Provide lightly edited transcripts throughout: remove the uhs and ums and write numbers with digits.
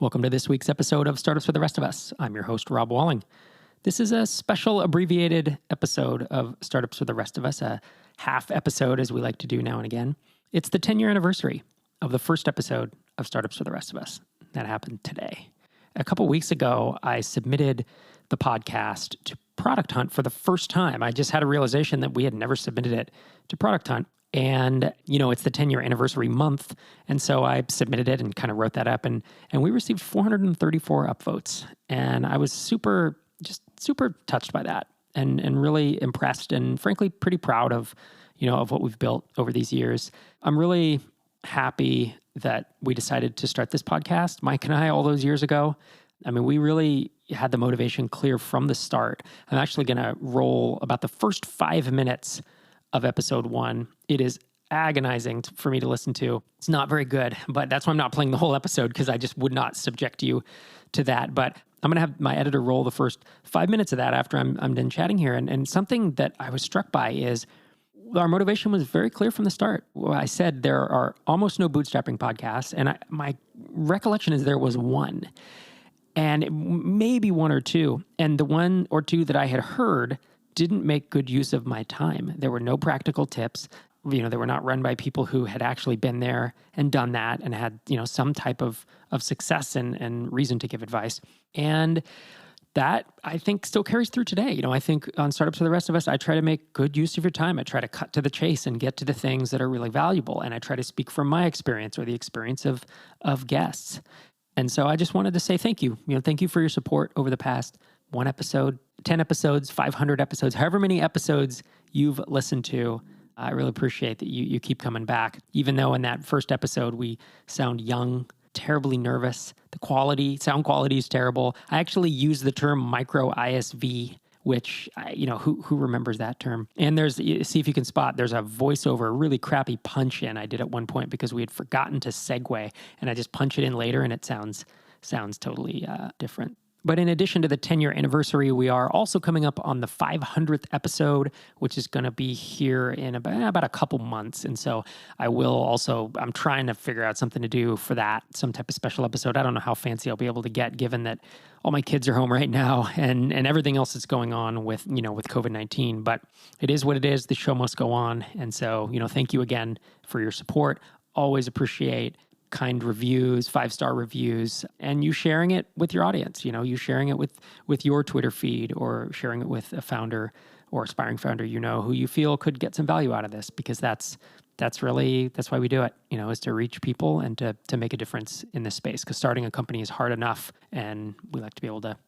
Welcome to this week's episode of Startups for the Rest of Us. I'm your host, Rob Walling. This is a special abbreviated episode of Startups for the Rest of Us, a half episode as we like to do now and again. It's the 10-year anniversary of the first episode of Startups for the Rest of Us. That happened today. A couple weeks ago, I submitted the podcast to Product Hunt for the first time. I just had a realization that we had never submitted it to Product Hunt. And, it's the 10-year anniversary month. And so I submitted it and kind of wrote that up. And we received 434 upvotes. And I was super touched by that and really impressed and frankly pretty proud of what we've built over these years. I'm really happy that we decided to start this podcast, Mike and I, all those years ago. I mean, we really had the motivation clear from the start. I'm actually going to roll about the first 5 minutes of episode 1. It is agonizing for me to listen to. It's not very good, but that's why I'm not playing the whole episode because I just would not subject you to that. But I'm going to have my editor roll the first 5 minutes of that after I'm done chatting here. And something that I was struck by is our motivation was very clear from the start. I said there are almost no bootstrapping podcasts, and my recollection is there was one, and maybe one or two. And the one or two that I had heard didn't make good use of my time. There were no practical tips. They were not run by people who had actually been there and done that and had, some type of success and reason to give advice. And that, I think, still carries through today. I think on Startups for the Rest of Us, I try to make good use of your time. I try to cut to the chase and get to the things that are really valuable. And I try to speak from my experience or the experience of guests. And so I just wanted to say thank you. Thank you for your support over the past 1 episode, 10 episodes, 500 episodes, however many episodes you've listened to. I really appreciate that you keep coming back. Even though in that first episode we sound young, terribly nervous, the sound quality is terrible. I actually use the term micro ISV, which, who remembers that term? And see if you can spot, there's a voiceover, really crappy punch in I did at one point because we had forgotten to segue, and I just punch it in later and it sounds totally different. But in addition to the 10-year anniversary, we are also coming up on the 500th episode, which is going to be here in about a couple months. And so I'm trying to figure out something to do for that, some type of special episode. I don't know how fancy I'll be able to get, given that all my kids are home right now and everything else that's going on with COVID-19. But it is what it is. The show must go on. And so, thank you again for your support. Always appreciate kind reviews, 5-star reviews, and you sharing it with your audience, you sharing it with your Twitter feed or sharing it with a founder or aspiring founder, who you feel could get some value out of this, because that's why we do it, is to reach people and to make a difference in this space, because starting a company is hard enough and we like to be able to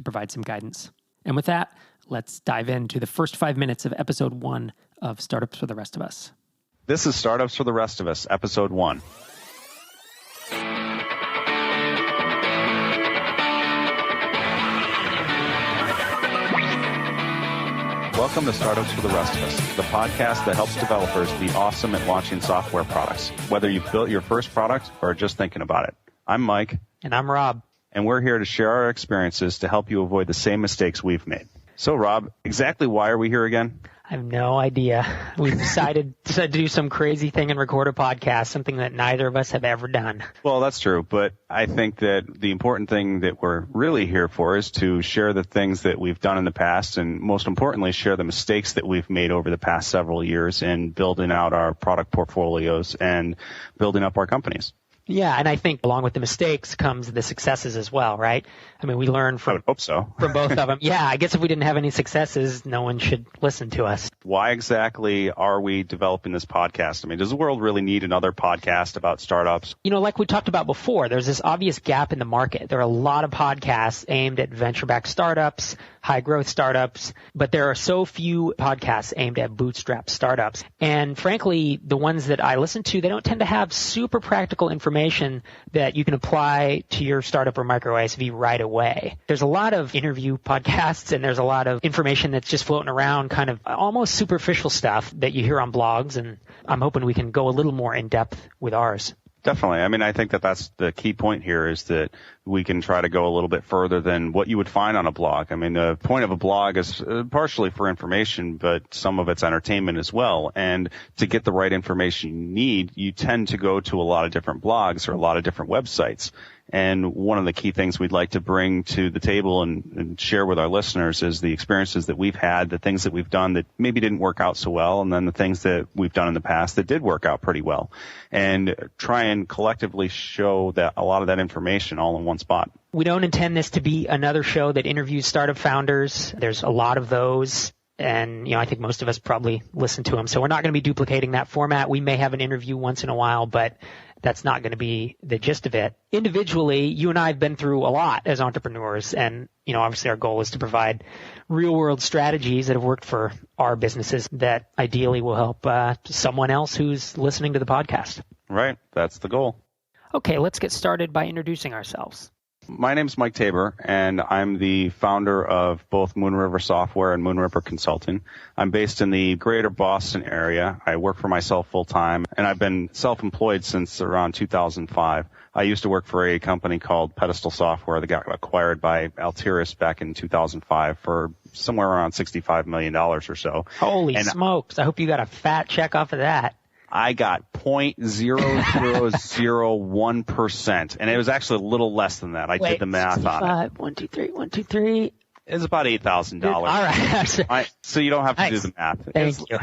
provide some guidance. And with that, let's dive into the first 5 minutes of episode 1 of Startups for the Rest of Us. This is Startups for the Rest of Us, episode 1. Welcome to Startups for the Rest of Us, the podcast that helps developers be awesome at launching software products, whether you've built your first product or are just thinking about it. I'm Mike. And I'm Rob. And we're here to share our experiences to help you avoid the same mistakes we've made. So, Rob, exactly why are we here again? I have no idea. We decided to do some crazy thing and record a podcast, something that neither of us have ever done. Well, that's true. But I think that the important thing that we're really here for is to share the things that we've done in the past, and most importantly, share the mistakes that we've made over the past several years in building out our product portfolios and building up our companies. Yeah, and I think along with the mistakes comes the successes as well, right? I mean, we learn I would hope so. from both of them. Yeah, I guess if we didn't have any successes, no one should listen to us. Why exactly are we developing this podcast? I mean, does the world really need another podcast about startups? Like we talked about before, there's this obvious gap in the market. There are a lot of podcasts aimed at venture-backed startups, high-growth startups, but there are so few podcasts aimed at bootstrap startups. And frankly, the ones that I listen to, they don't tend to have super practical information that you can apply to your startup or micro ISV right away. There's a lot of interview podcasts, and there's a lot of information that's just floating around, kind of almost superficial stuff that you hear on blogs, and I'm hoping we can go a little more in depth with ours. Definitely. I mean, I think that that's the key point here, is that we can try to go a little bit further than what you would find on a blog. I mean, the point of a blog is partially for information, but some of it's entertainment as well. And to get the right information you need, you tend to go to a lot of different blogs or a lot of different websites. And one of the key things we'd like to bring to the table and share with our listeners is the experiences that we've had, the things that we've done that maybe didn't work out so well, and then the things that we've done in the past that did work out pretty well, and try and collectively show that a lot of that information all in one spot. We don't intend this to be another show that interviews startup founders. There's a lot of those. And, I think most of us probably listen to them. So we're not going to be duplicating that format. We may have an interview once in a while, but that's not going to be the gist of it. Individually, you and I have been through a lot as entrepreneurs. And, obviously our goal is to provide real world strategies that have worked for our businesses that ideally will help someone else who's listening to the podcast. Right. That's the goal. Okay, let's get started by introducing ourselves. My name's Mike Tabor, and I'm the founder of both Moon River Software and Moon River Consulting. I'm based in the greater Boston area. I work for myself full-time, and I've been self-employed since around 2005. I used to work for a company called Pedestal Software that got acquired by Altiris back in 2005 for somewhere around $65 million or so. Holy smokes. I hope you got a fat check off of that. I got 0.0001%, and it was actually a little less than that. I did the math on it. 1, 2, 3. It's about $8,000. All right. So you don't have to do the math. Thank you.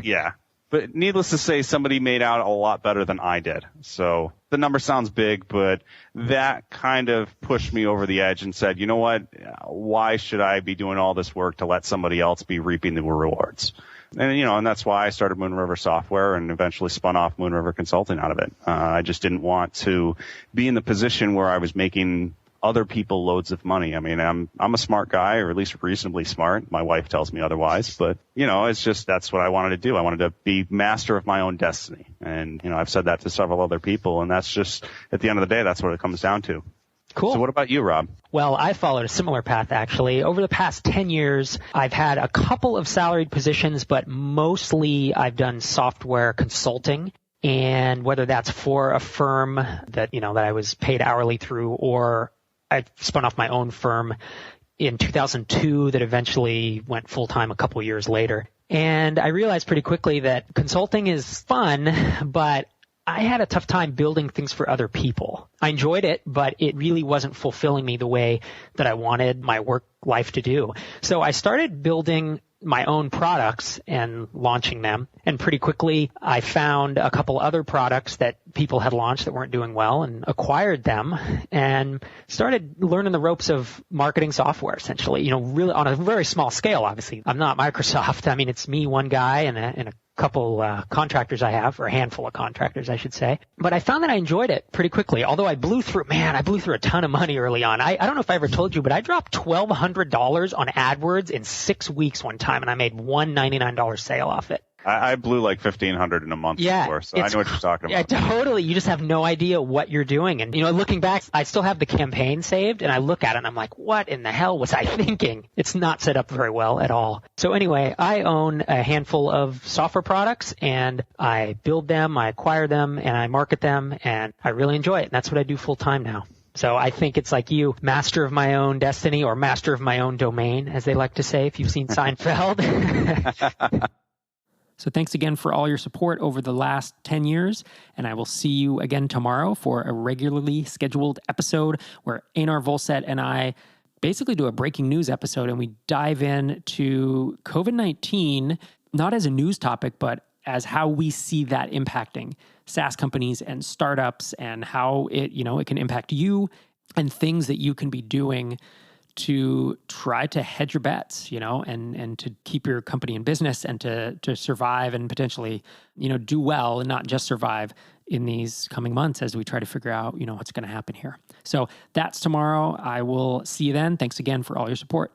Yeah. But needless to say, somebody made out a lot better than I did. So the number sounds big, but that kind of pushed me over the edge and said, you know what? Why should I be doing all this work to let somebody else be reaping the rewards? And that's why I started Moon River Software and eventually spun off Moon River Consulting out of it. I just didn't want to be in the position where I was making other people loads of money. I mean, I'm a smart guy, or at least reasonably smart. My wife tells me otherwise, but it's just, that's what I wanted to do. I wanted to be master of my own destiny. And, I've said that to several other people, and that's just, at the end of the day, that's what it comes down to. Cool. So what about you, Rob? Well, I followed a similar path, actually. Over the past 10 years, I've had a couple of salaried positions, but mostly I've done software consulting. And whether that's for a firm that, that I was paid hourly through, or I spun off my own firm in 2002 that eventually went full-time a couple years later. And I realized pretty quickly that consulting is fun, but I had a tough time building things for other people. I enjoyed it, but it really wasn't fulfilling me the way that I wanted my work life to do. So I started building my own products and launching them. And pretty quickly, I found a couple other products that people had launched that weren't doing well and acquired them and started learning the ropes of marketing software, essentially, really on a very small scale, obviously. I'm not Microsoft. I mean, it's me, one guy, and a couple contractors I have, or a handful of contractors, I should say. But I found that I enjoyed it pretty quickly, although I blew through a ton of money early on. I don't know if I ever told you, but I dropped $1,200 on AdWords in 6 weeks one time, and I made one $99 sale off it. I blew like $1,500 in a month before, so I know what you're talking about. Yeah, totally. You just have no idea what you're doing. And, looking back, I still have the campaign saved, and I look at it and I'm like, what in the hell was I thinking? It's not set up very well at all. So anyway, I own a handful of software products, and I build them, I acquire them, and I market them, and I really enjoy it. And that's what I do full time now. So I think it's like you, master of my own destiny, or master of my own domain, as they like to say, if you've seen Seinfeld. So thanks again for all your support over the last 10 years, and I will see you again tomorrow for a regularly scheduled episode where Einar Volset and I basically do a breaking news episode, and we dive into COVID-19, not as a news topic, but as how we see that impacting SaaS companies and startups, and how it can impact you, and things that you can be doing to try to hedge your bets, and to keep your company in business, and to survive and potentially, do well and not just survive in these coming months as we try to figure out, what's going to happen here. So that's tomorrow. I will see you then. Thanks again for all your support.